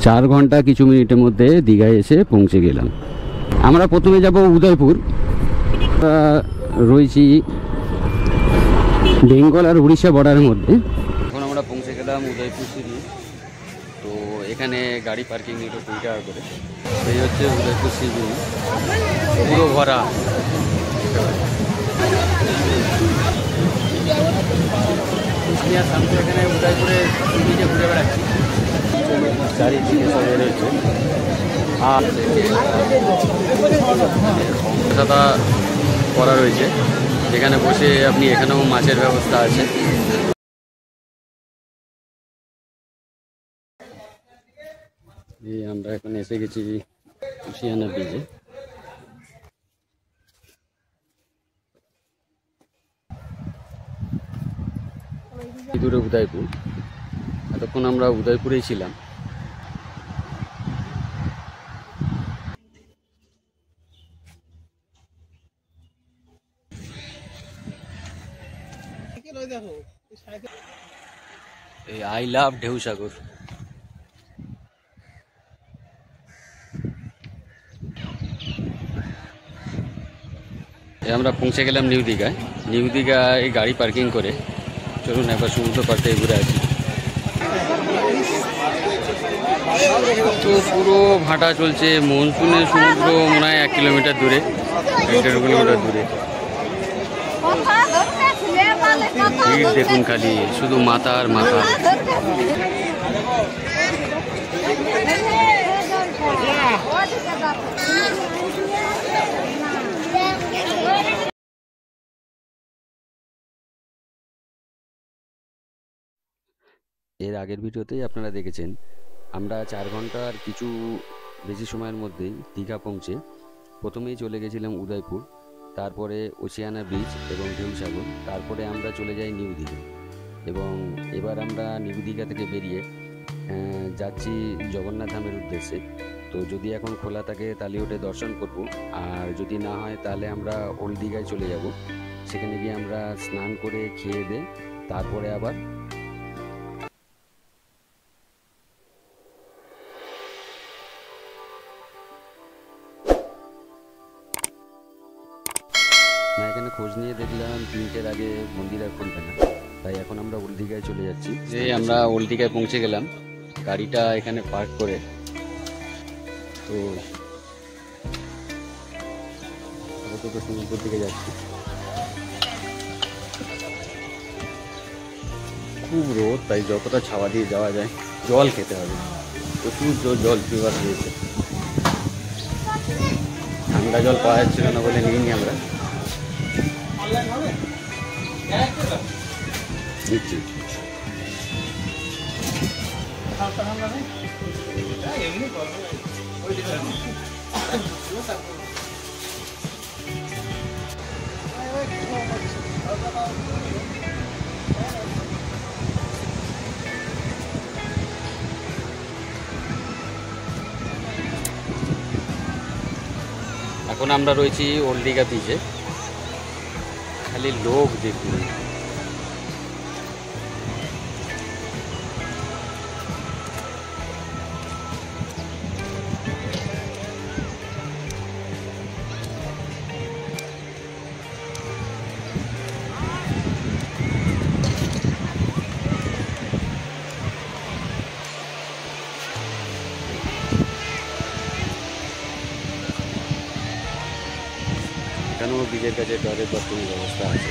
4 ঘন্টা কিছু মিনিটের মধ্যে দীঘায় এসে পৌঁছে গেলাম। আমরা প্রথমে যাব উদয়পুর। রয়েছি বেঙ্গল আর উড়িষ্যা বর্ডারের মধ্যে। এখন আমরা পৌঁছে গেলাম উদয়পুর সি বিচ। তো এখানে গাড়ি পার্কিং নিল 20 টাকা করে। এই হচ্ছে উদয়পুর সি বিচ, পুরো ভরা। এখানে উদয়পুরে সি বিচে ঘুরে বেড়াচ্ছি, চারিদিকে সব রয়েছে। আর সাদা করা রয়েছে, যেখানে বসে আপনি এখানেও মাছের ব্যবস্থা আছে। এই আমরা এখন এসে গেছি কুশিয়ানা ব্রিজে। দূরে উদয়পুর, এতক্ষণ আমরা উদয়পুরেই ছিলাম। এই আই লাভ ঢেউসাগর। আমরা পৌঁছে গেলাম নিউ দীঘায়। নিউ দীঘায় গাড়ি পার্কিং করে চলুন একবার সমুদ্র পাড় থেকে ঘুরে আসি। তো পুরো ভাটা চলছে। মনসুনের সমুদ্র মনে হয় 1 কিলোমিটার দূরে, 1.5 কিলোমিটার দূরে। ভিড় দেখুন খালি, শুধু মাথা আর মাথা। এর আগের ভিডিওতেই আপনারা দেখেছেন আমরা 4 ঘন্টার কিছু বেশি সময়ের মধ্যেই দীঘা পৌঁছে প্রথমেই চলে গেছিলাম উদয়পুর, তারপরে ওশিয়ানা ব্রিজ এবং ঢেউসাগর, তারপরে আমরা চলে যাই নিউ দীঘা। এবং এবার আমরা নিউ দীঘা থেকে বেরিয়ে যাচ্ছি জগন্নাথ ধামের উদ্দেশ্যে। তো যদি এখন খোলা থাকে তাহলে ওটা দর্শন করব, আর যদি না হয় তাহলে আমরা ওল্ড দীঘায় চলে যাব। সেখানে গিয়ে আমরা স্নান করে খেয়ে দিয়ে তারপরে আবার এখানে খোঁজ নিয়ে দেখলাম 3টের আগে মন্দির আর খুলবে না, তাই এখন আমরা ওল্ড দীঘায় চলে যাচ্ছি। যে আমরা ওল্ড দীঘায় পৌঁছে গেলাম গাড়িটা এখানে পার্ক করে। তো আপাতত সমুদ্রের দিকে যাচ্ছি। খুব রোদ, তাই যতটা ছাওয়া দিয়ে যাওয়া যায়। জল খেতে হবে, প্রচুর জল ফিভার দিয়েছে। ঠান্ডা জল পাওয়া যাচ্ছিল না বলে নিইনি আমরা। দিচ্ছি এখন আমরা রয়েছি ওল্ড দীঘা বিচে। খালি লোক দেখুন, এখানেও ব্রিজের কাছে টয়লেট বাথরুমের ব্যবস্থা আছে।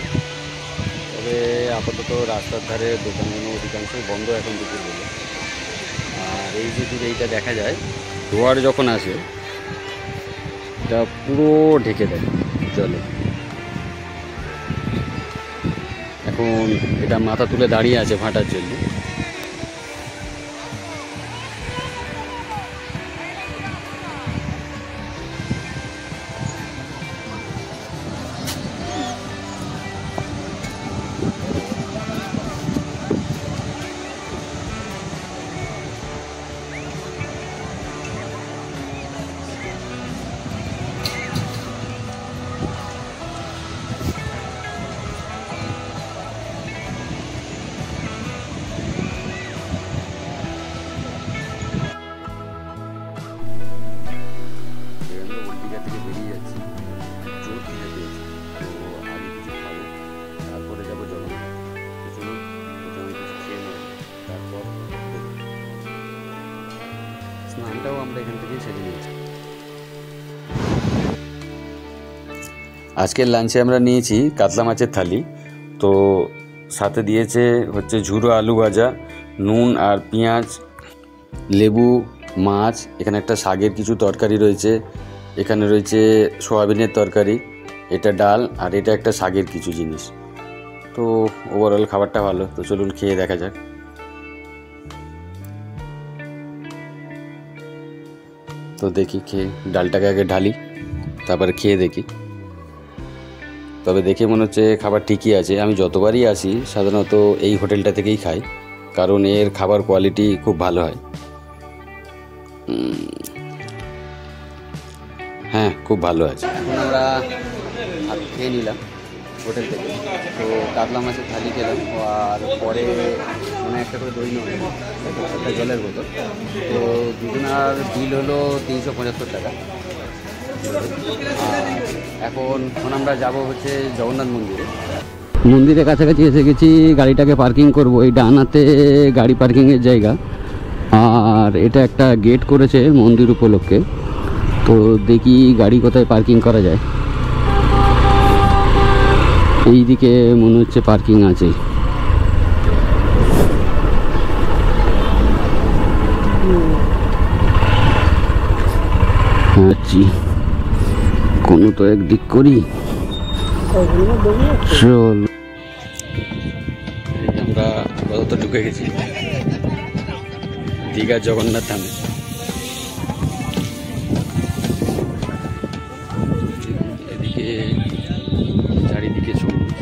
তবে আপাতত রাস্তার ধারে দোকানগুলো অধিকাংশই বন্ধ এখন দুপুর বেলা। আর এই যে দূরে এইটা দেখা যায়, জোয়ার যখন আসে এটা পুরো ঢেকে দেয় জলে। এখন এটা মাথা তুলে দাঁড়িয়ে আছে ভাটার জন্য। দীঘা থেকে বেরিয়ে যাচ্ছি, জোর খিদে পেয়েছি। তো আগে কিছু খাবো, তারপরে যাবো জগন্নাথ। তো চলুন প্রথমে কিছু খেয়ে নেব, তারপর স্নানটাও আমরা এখান থেকেই সেরে নিয়েছি। আজকের লাঞ্চে আমরা নিয়েছি কাতলা মাছের থালি। তো সাথে দিয়েছে হচ্ছে ঝুরো আলু ভাজা, নুন আর পেঁয়াজ, লেবু, মাছ, এখানে একটা শাকের কিছু তরকারি রয়েছে, এখানে রয়েছে সোয়াবিনের তরকারি, এটা ডাল, আর এটা একটা শাকের কিছু জিনিস। তো ওভারঅল খাবারটা ভালো। তো চলুন খেয়ে দেখা যাক। তো দেখি খেয়ে, ডালটাকে আগে ঢালি, তারপরে খেয়ে দেখি। তবে দেখে মনে হচ্ছে খাবার ঠিকই আছে। আমি যতবারই আসি সাধারণত এই হোটেলটা থেকেই খাই, কারণ এর খাবার কোয়ালিটি খুব ভালো হয়। হ্যাঁ, খুব ভালো আছে। এখন আমরা ভাত খেয়ে নিলাম হোটেল থেকে। তো কাতলা মাছের থালি খেলাম, আর পরে মানে একটা করে দই নেব, একটা জলের বোতল। তো দুজনার বিল হলো 375 টাকা। আর এখন আমরা যাব হচ্ছে জগন্নাথ মন্দিরের কাছাকাছি এসে গেছি। গাড়িটাকে পার্কিং করব, এই ডানাতে গাড়ি পার্কিংয়ের জায়গা, আর এটা একটা গেট করেছে মন্দির উপলক্ষে। তো দেখি গাড়ি কোথায় পার্কিং করা যায়। এই দিকে মনে হচ্ছে পার্কিং আছে। কোনো তো একদিক করি, চল। আমরা কত ঢুকে গেছি দীঘা জগন্নাথ ধামে। এদিকে চারিদিকে সবুজ,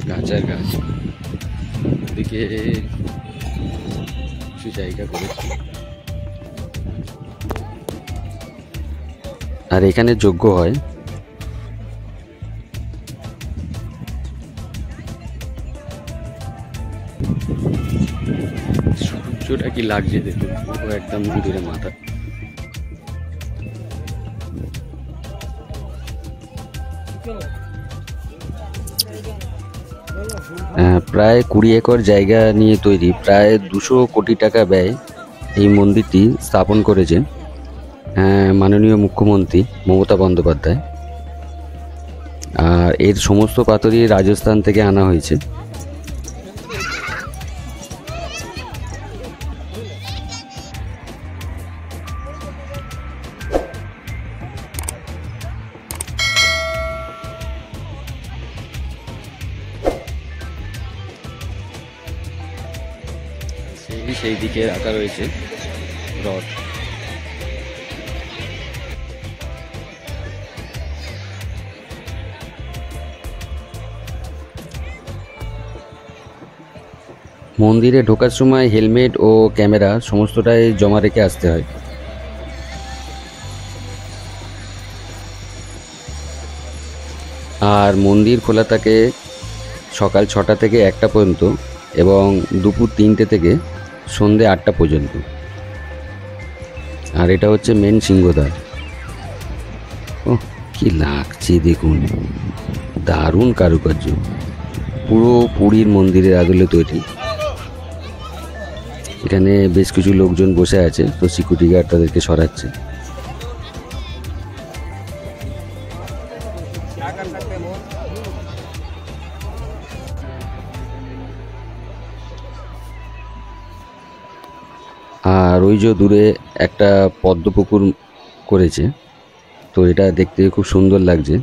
গাছের গাছ, এদিকে কিছু জায়গা করেছি। আর এখানে যজ্ঞ হয়। সূর্যটা কি লাগছে দেখুন, একদম মন্দিরের মাথা। প্রায় 20 একর জায়গা নিয়ে তৈরি, প্রায় 200 কোটি টাকা ব্যয় এই মন্দিরটি স্থাপন করেছেন মাননীয় মুখ্যমন্ত্রী মমতা বন্দ্যোপাধ্যায়। আর এর সমস্ত পাথরই রাজস্থান থেকে আনা হয়েছে। সেই দিকে রাখা রয়েছে রড। মন্দিরে ঢোকার সময় হেলমেট ও ক্যামেরা সমস্তটাই জমা রেখে আসতে হয়। আর মন্দির খোলা থাকে সকাল 6টা থেকে 1টা পর্যন্ত এবং দুপুর 3টে থেকে সন্ধে 8টা পর্যন্ত। আর এটা হচ্ছে মেন সিংহদ্বার। ও কি লাগছে দেখুন, দারুণ কারুকার্য, পুরো পুরীর মন্দিরের আদলে তৈরি। এখানে বেশ কিছু লোকজন বসে আছে, তো সিকিউরিটি গার্ড তাদেরকে সরাচ্ছে। আর ওই যে দূরে একটা পদ্ম পুকুর করেছে, তো এটা দেখতে খুব সুন্দর লাগছে।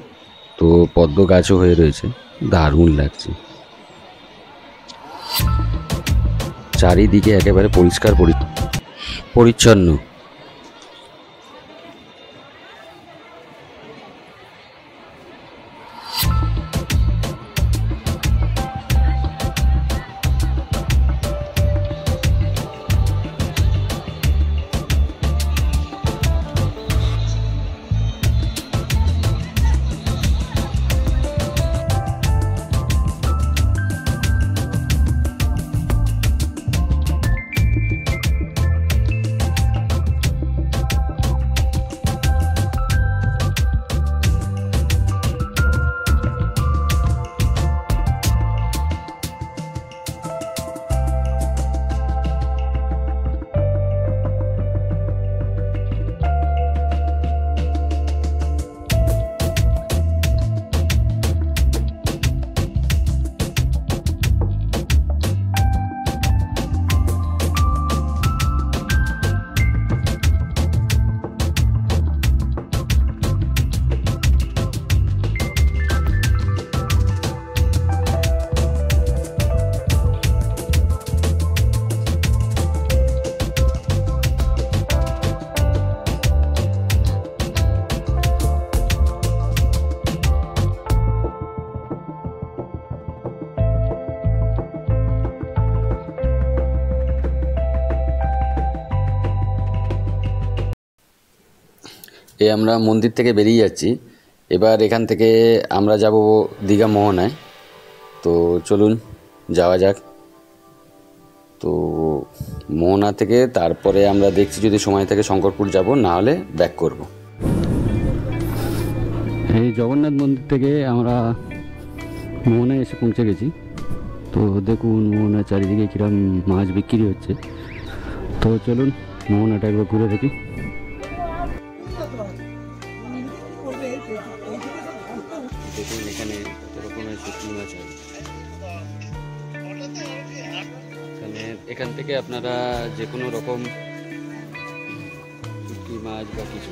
তো পদ্ম গাছও হয়ে রয়েছে, দারুণ লাগছে। চারিদিকে একেবারে পরিষ্কার পরিচ্ছন্ন। আমরা মন্দির থেকে বেরিয়ে যাচ্ছি। এবার এখান থেকে আমরা যাব দীঘা মোহনায়। তো চলুন যাওয়া যাক। তো মোহনা থেকে তারপরে আমরা দেখছি যদি সময় থাকে শঙ্করপুর যাব, না হলে ব্যাক করব। এই জগন্নাথ মন্দির থেকে আমরা মোহনায় এসে পৌঁছে গেছি। তো দেখুন মোহনার চারিদিকে কিরম মাছ বিক্রি হচ্ছে। তো চলুন মোহনাটা একবার ঘুরে দেখি। দেখুন এখানে কত রকমের শুটকি মাছ হয়। এখান থেকে আপনারা যে কোনো রকম শুটকি মাছ বা কিছু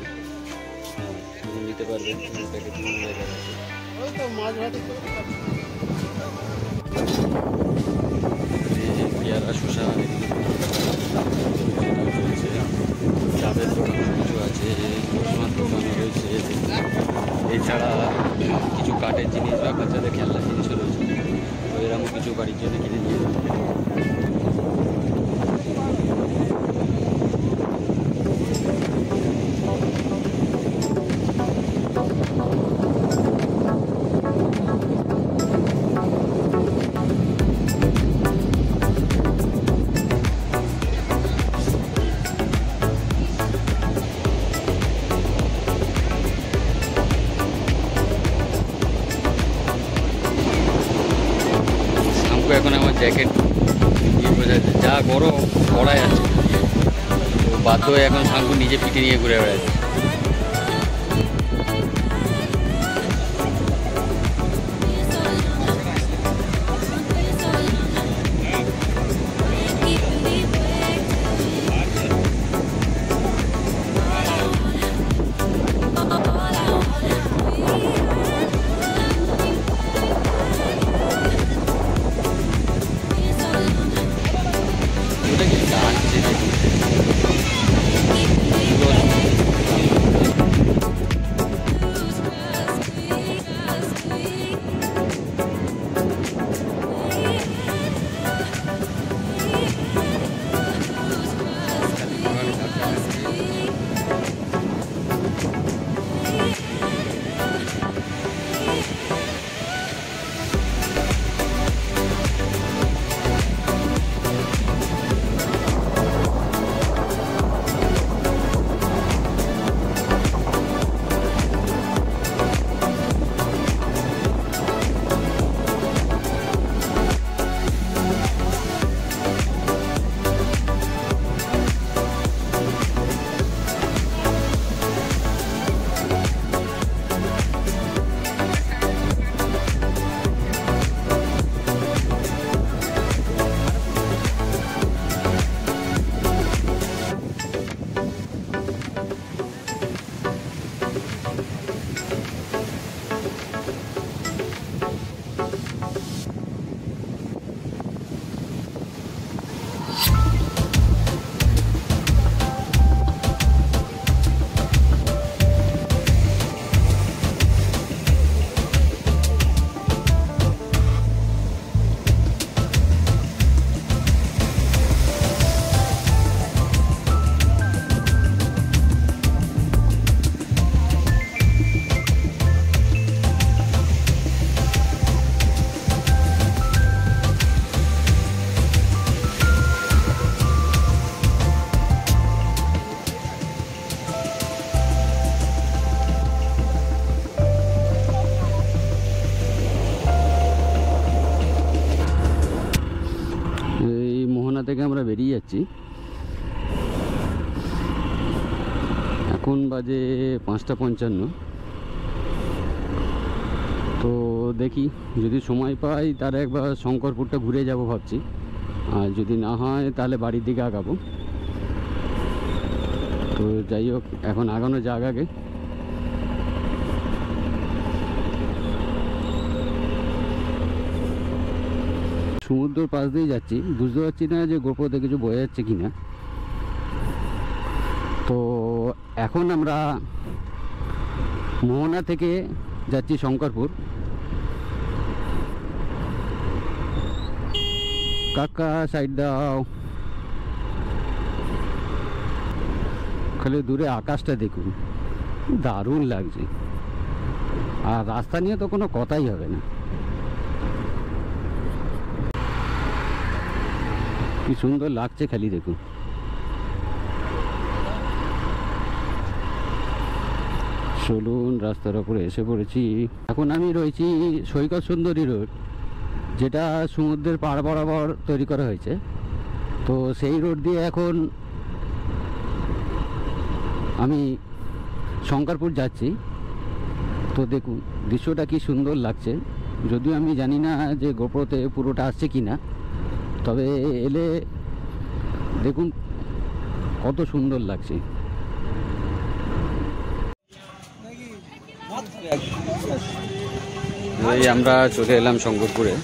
নিতে পারবেন। পেয়ারা শসা চলছে, চাপের দোকান কিছু আছে, চশমার দোকানও রয়েছে। এছাড়া কিছু কাঠের জিনিস বা বাচ্চাদের খেলনার জিনিসও রয়েছে। তো এরকম কিছু বাড়ির জন্য কিনে নিয়ে এখন আমার জ্যাকেট নিয়ে বোঝা যাচ্ছে, যা গরম পড়া যাচ্ছে। তো বাধ্য হয়ে এখন শাঙ্কু নিজে পিঠে নিয়ে ঘুরে বেড়াচ্ছে। থেকে আমরা বেরিয়ে যাচ্ছি। এখন বাজে 5:55। তো দেখি যদি সময় পাই তাহলে একবার শঙ্করপুরটা ঘুরে যাব ভাবছি, আর যদি না হয় তাহলে বাড়ির দিকে আগাবো। তো যাই হোক এখন আগানো যাক আগে। সমুদ্রের পাশ দিয়ে যাচ্ছি, বুঝতে পারছি না যে গোপ্রোতে কিছু বোঝা যাচ্ছে কিনা। তো এখন আমরা মোহনা থেকে যাচ্ছি শঙ্করপুর। কাকা সাইড দাও, খালি দূরে আকাশটা দেখুন। দারুণ লাগছে। আর রাস্তা নিয়ে তো কোনো কথাই হবে না, কি সুন্দর লাগছে খালি দেখুন। চলুন, রাস্তার ওপরে এসে পড়েছি। এখন আমি রয়েছি সৈকত সুন্দরী রোড, যেটা সমুদ্রের পাড় বরাবর তৈরি করা হয়েছে। তো সেই রোড দিয়ে এখন আমি শঙ্করপুর যাচ্ছি। তো দেখুন দৃশ্যটা কি সুন্দর লাগছে, যদিও আমি জানি না যে গোপ্রোতে পুরোটা আসছে কি না, তবে এলে দেখুন কত সুন্দর লাগছে। এই আমরা চলে এলাম শঙ্করপুরে।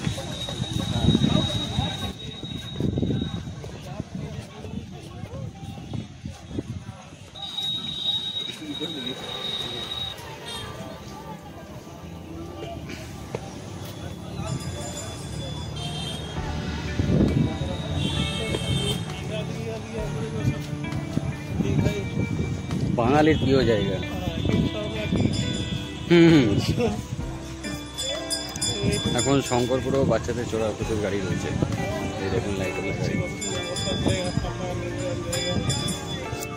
বাঙালির প্রিয় জায়গা। এখন শঙ্করপুরেও বাচ্চাদের চড়ার প্রচুর গাড়ি রয়েছে, এই দেখুন লাইট গাড়ি।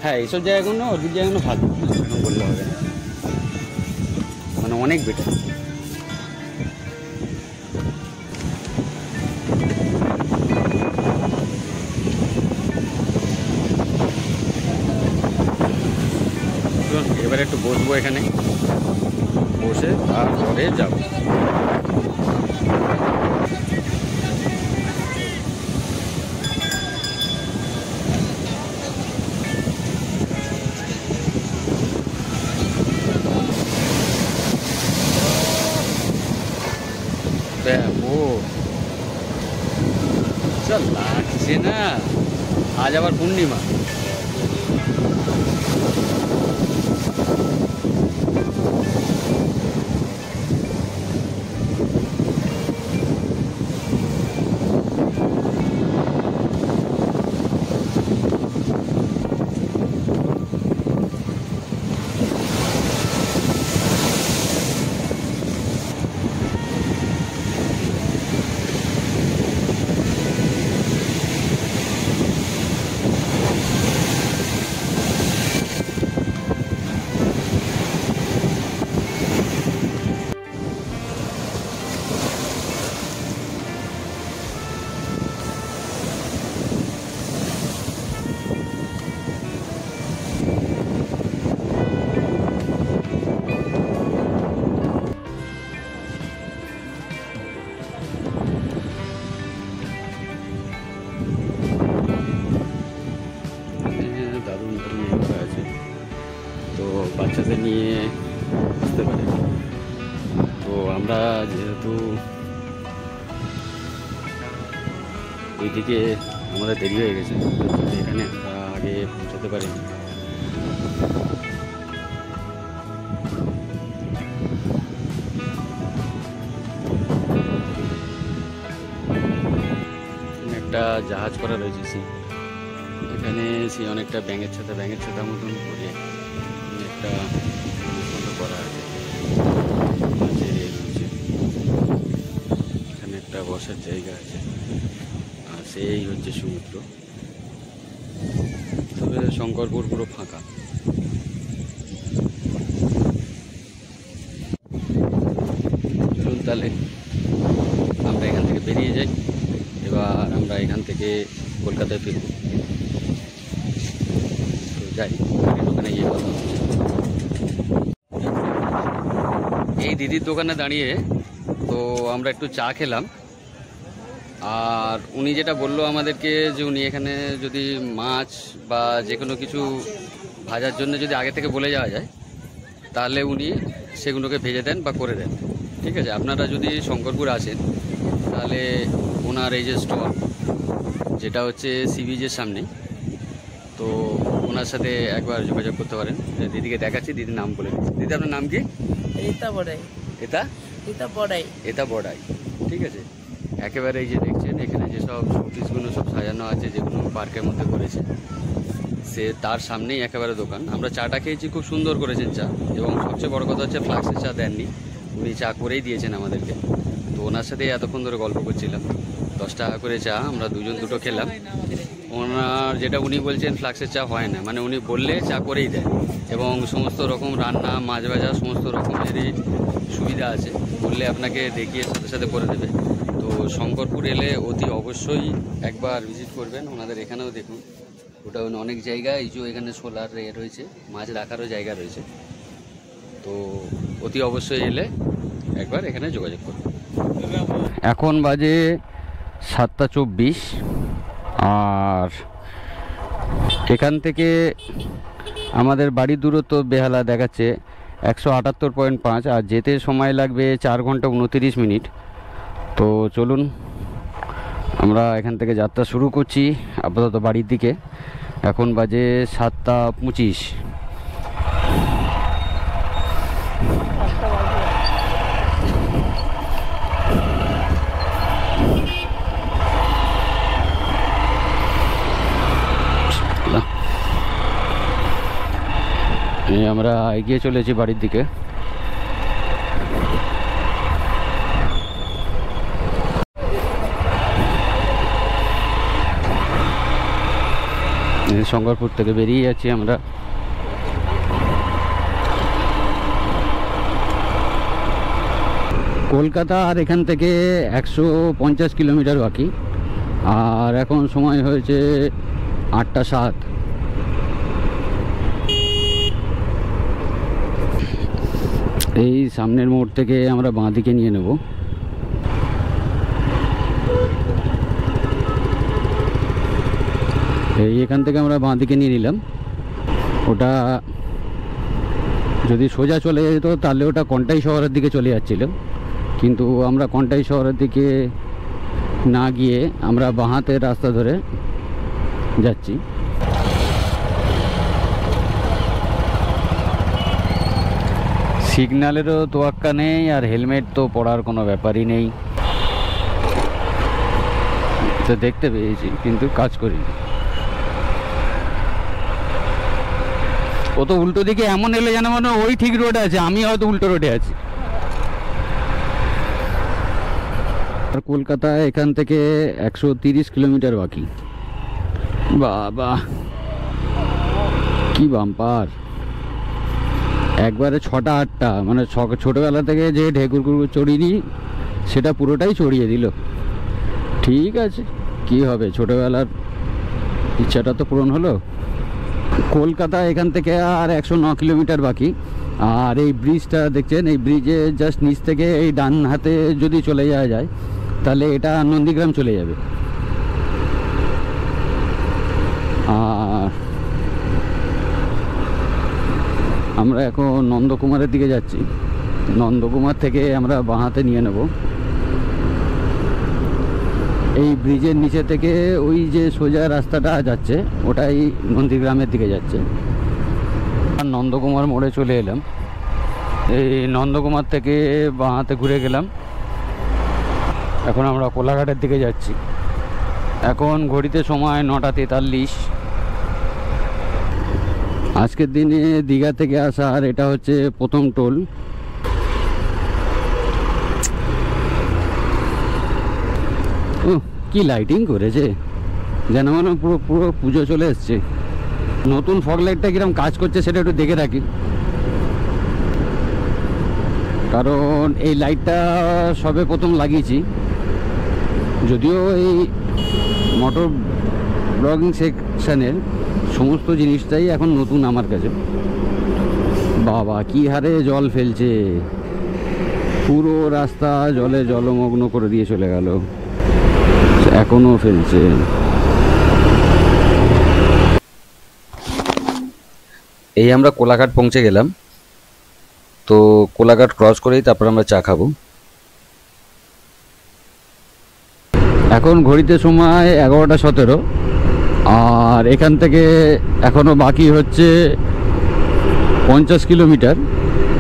হ্যাঁ, এইসব জায়গাগুলো অর্ধেক জায়গাগুলো ভালো এখন বললে হবে না, মানে অনেক বেটার। এবার একটু বসবো এখানে, বসে তারপরে যাব। লাগছে না, আজ আবার পূর্ণিমা। বাচ্চাদের নিয়ে আসতে পারে। তো আমরা যেহেতু ওইদিকে আমাদের দেরি হয়ে গেছে, এখানে আমরা আগে পৌঁছাতে পারিনি। একটা জাহাজ করা রয়েছে, এখানে সে অনেকটা ব্যাঙের ছাতা মতন করে একটা করা আছে। এখানে একটা বসার জায়গা আছে, আর সেই হচ্ছে সমুদ্র। তবে শঙ্করপুর পুরো ফাঁকা। চলুন তাহলে আমরা এখান থেকে বেরিয়ে যাই। এবার আমরা এখান থেকে কলকাতায় ফিরব। তো যাই, দোকানে গিয়ে কথা হচ্ছে। এই দিদির দোকানে দাঁড়িয়ে তো আমরা একটু চা খেলাম। আর উনি যেটা বললো আমাদেরকে, যে উনি এখানে যদি মাছ বা যে কোনো কিছু ভাজার জন্য যদি আগে থেকে বলে যাওয়া যায়, তাহলে উনি সেগুলোকে ভেজে দেন বা করে দেন। ঠিক আছে, আপনারা যদি শঙ্করপুর আসেন তাহলে ওনার এই যে স্টল, যেটা হচ্ছে সি বিচের সামনে, তো ওনার সাথে একবার যোগাযোগ করতে পারেন। দিদিকে দেখাচ্ছি, দিদির নাম বলে দিচ্ছি। দিদি, আপনার নাম কি? এটা বড়াই। এটা বড়াই। ঠিক আছে, একেবারে এই যে দেখছেন এখানে যে সব শোপিসগুলো সব সাজানো আছে, যেগুলো পার্কের মধ্যে করেছে, এসে তার সামনেই একেবারে দোকান। আমরা চাটা খেয়েছি, খুব সুন্দর করেছেন চা, এবং সবচেয়ে বড় কথা হচ্ছে ফ্লাক্সের চা দেননি, উনি চা করেই দিয়েছেন আমাদেরকে। তো ওনার সাথে এতক্ষণ ধরে গল্প করছিলাম। 10 টাকা করে চা, আমরা দুজন দুটো খেলাম। ওনার যেটা উনি বলছেন ফ্লাক্সের চা হয় না, মানে উনি বললে চা করেই দেয়, এবং সমস্ত রকম রান্না, মাছ ভাজা, সমস্ত রকমেরই সুবিধা আছে, বললে আপনাকে দেখিয়ে সাথে সাথে করে দেবে। তো শঙ্করপুর এলে অতি অবশ্যই একবার ভিজিট করবেন ওনাদের। এখানেও দেখুন, ওটা অনেক জায়গা, এই যে এখানে সোলার রয়েছে, মাছ রাখারও জায়গা রয়েছে। তো অতি অবশ্যই এলে একবার এখানে যোগাযোগ করুন। এখন বাজে 7:24, আর এখান থেকে আমাদের বাড়ির দূরত্ব বেহালা দেখাচ্ছে 178.5, আর যেতে সময় লাগবে 4 ঘন্টা 29 মিনিট। তো চলুন আমরা এখান থেকে যাত্রা শুরু করছি আপাতত বাড়ির দিকে। এখন বাজে 7:25। আমরা এগিয়ে চলেছি বাড়ির দিকে। শঙ্করপুর থেকে বেরিয়ে যাচ্ছি আমরা। কলকাতা আর এখান থেকে 150 কিলোমিটার বাকি, আর এখন সময় হয়েছে 8:07। এই সামনের মোড় থেকে আমরা বাঁ দিকে নিয়ে নেব। এই এখান থেকে আমরা বাঁ দিকে নিয়ে নিলাম। ওটা যদি সোজা চলে যেত তাহলে ওটা কন্টাই শহরের দিকে চলে যাচ্ছিল, কিন্তু আমরা কন্টাই শহরের দিকে না গিয়ে আমরা বাঁ হাতের রাস্তা ধরে যাচ্ছি। সিগন্যালেরও তোয়াক্কা নেই, আর হেলমেট তো পরার কোনো ব্যাপারই নেই। তো দেখতে পেয়েছি কিন্তু কাজ করিনি। ও তো উল্টো দিকে এমন এলে যেন মনে ওই ঠিক রোডে আছে, আমি হয়তো উল্টো রোডে আছি। আর কলকাতা এখান থেকে 130 কিলোমিটার বাকি। বাবা কি বাম্পার! একবারে 6টা-8টা, মানে ছোটোবেলা থেকে যে ঢেকুর চড়িনি সেটা পুরোটাই চড়িয়ে দিল। ঠিক আছে, কি হবে, ছোটোবেলার ইচ্ছাটা তো পূরণ হলো। কলকাতা এখান থেকে আর 109 কিলোমিটার বাকি। আর এই ব্রিজটা দেখছেন, এই ব্রিজে জাস্ট নিচ থেকে এই ডান হাতে যদি চলে যাওয়া যায় তাহলে এটা নন্দীগ্রাম চলে যাবে। আর আমরা এখন নন্দকুমারের দিকে যাচ্ছি। নন্দকুমার থেকে আমরা বাঁ হাতে নিয়ে নেব। এই ব্রিজের নিচে থেকে ওই যে সোজা রাস্তাটা যাচ্ছে ওটাই নন্দীগ্রামের দিকে যাচ্ছে। আর নন্দকুমার মোড়ে চলে এলাম। এই নন্দকুমার থেকে বাঁ হাতে ঘুরে গেলাম। এখন আমরা কোলাঘাটের দিকে যাচ্ছি। এখন ঘড়িতে সময় 9:43। আজকের দিনে দীঘা থেকে আসা, আর এটা হচ্ছে প্রথম টোল। ও কি লাইটিং করেছে, যেন মানে পুরো পুরো পুজো চলে এসছে। নতুন ফগ লাইটটা কিরকম কাজ করছে সেটা একটু দেখে রাখি, কারণ এই লাইটটা সবে প্রথম লাগিয়েছি। যদিও এই মোটর ব্লগিং সেকশনের সমস্ত জিনিসটাই এখন নতুন আমার কাছে। বাবা কি হারে জল ফেলছে, পুরো রাস্তা জলে জলমগ্ন করে দিয়ে চলে গেল, এখনো ফেলছে। এই আমরা কোলাঘাট পৌঁছে গেলাম। তো কোলাঘাট ক্রস করেই তারপর আমরা চা খাবো। এখন ঘড়িতে সময় 11:17, আর এখান থেকে এখনো বাকি হচ্ছে 50 কিলোমিটার,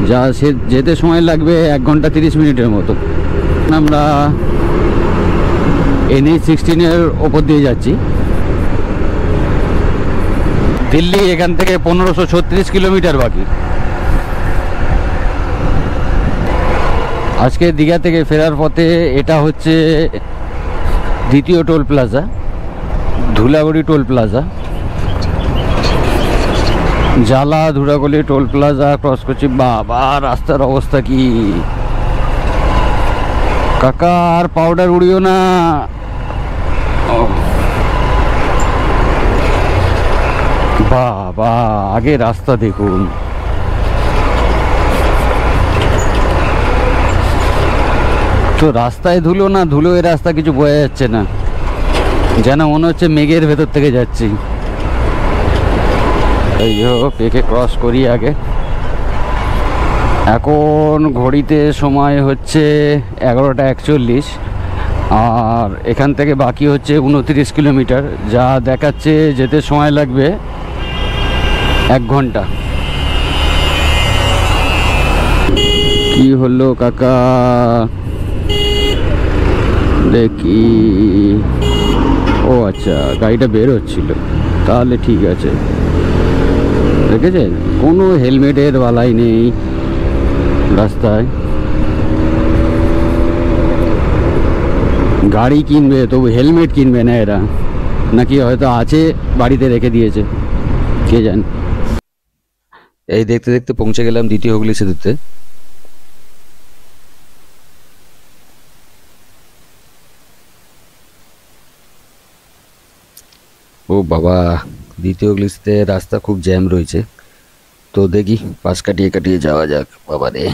যা সে যেতে সময় লাগবে 1 ঘন্টা 30 মিনিটের মতো। আমরা NH-16 ওপর দিয়ে যাচ্ছি। দিল্লি এখান থেকে 1536 কিলোমিটার বাকি। আজকে দীঘা থেকে ফেরার পথে এটা হচ্ছে দ্বিতীয় toll plaza, Dhulagori toll plaza. জালা ধুলাগড়ি টোল প্লাজা ক্রস করছি। বাবা রাস্তার অবস্থা কি কাকা, আর পাউডার উড়িও না। বাবা আগে রাস্তা দেখুন। তো রাস্তায় ধুলো না ধুলো, এ রাস্তা কিছু বোঝা যাচ্ছে না, যেন মনে হচ্ছে মেঘের ভেতর থেকে যাচ্ছি। এই হোক, একে ক্রস করি আগে। এখন ঘড়িতে সময় হচ্ছে 11টা 41, আর এখান থেকে বাকি হচ্ছে 29 কিলোমিটার, যা দেখাচ্ছে যেতে সময় লাগবে 1 ঘন্টা। কি হলো কাকা দেখি। ও আচ্ছা, গাড়িটা বের হচ্ছিল, তাহলে ঠিক আছে। দেখেছেন কোনো হেলমেটের বালাই নেই রাস্তায়। গাড়ি কিনবে তবু হেলমেট কিনবে না এরা, নাকি হয়তো আছে বাড়িতে রেখে দিয়েছে, কে জানে। এই দেখতে দেখতে পৌঁছে গেলাম দ্বিতীয় হুগলি সেতুতে। ও বাবা, দ্বিতীয় হুগলি সেতুতে রাস্তা খুব জ্যাম রয়েছে, তো দেখি পাশ কাটিয়ে কাটিয়ে যাওয়া যাক। বাবা রে,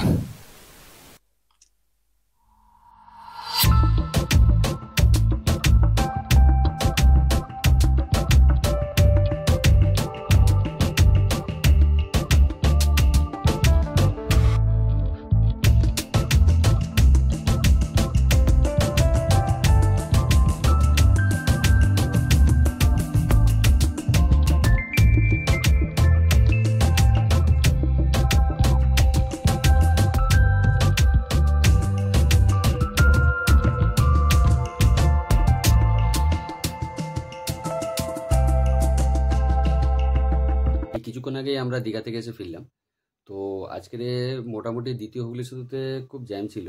কিছুক্ষণ আগেই আমরা দীঘা থেকে এসে ফিরলাম। তো আজকের মোটামুটি দ্বিতীয় হুগলি সেতুতে খুব জ্যাম ছিল।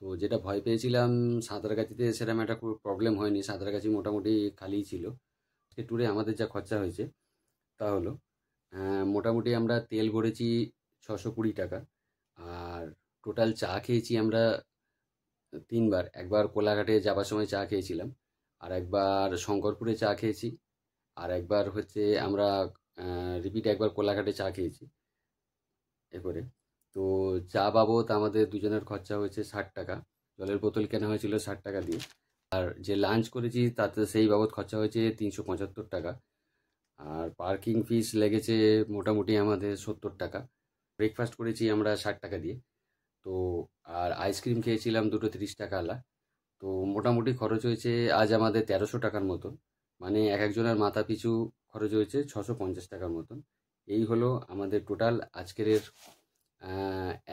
তো যেটা ভয় পেয়েছিলাম সাঁতরাগাছিতে, সেরকম একটা খুব প্রবলেম হয়নি। সাঁতরাগাছি মোটামুটি খালিই ছিল। আজকে ট্যুরে আমাদের যা খরচা হয়েছে তা হলো মোটামুটি আমরা তেল ভরেছি 620 টাকা, আর টোটাল চা খেয়েছি আমরা 3বার। একবার কোলাঘাটে যাবার সময় চা খেয়েছিলাম, আর একবার শঙ্করপুরে চা খেয়েছি, আর একবার হচ্ছে আমরা রিপিট একবার কোলাঘাটে চা খেয়েছি এ করে। তো চা বাবদ আমাদের দুজনের খরচা হয়েছে 60 টাকা। জলের বোতল কেনা হয়েছিল 60 টাকা দিয়ে। আর যে লাঞ্চ করেছি তাতে সেই বাবদ খরচা হয়েছে 375 টাকা। আর পার্কিং ফিস লেগেছে মোটামুটি আমাদের 70 টাকা। ব্রেকফাস্ট করেছি আমরা 60 টাকা দিয়ে। তো আর আইসক্রিম খেয়েছিলাম দুটো 30 টাকা আলা। তো মোটামুটি খরচ হয়েছে আজ আমাদের 1300 টাকার মতন। মানে এক একজনের মাথা পিছু খরচ হয়েছে 650 টাকার মতন। এই হলো আমাদের টোটাল আজকের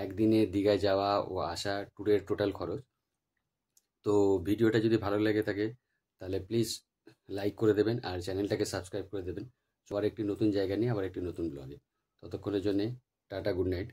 একদিনে দীঘায় যাওয়া ও আসা ট্যুরের টোটাল খরচ। তো ভিডিওটা যদি ভালো লেগে থাকে তাহলে প্লিজ লাইক করে দেবেন, আর চ্যানেলটাকে সাবস্ক্রাইব করে দেবেন। সবার একটি নতুন জায়গা নিয়ে আবার একটি নতুন ব্লগে। ততক্ষণের জন্যে টাটা, গুড নাইট।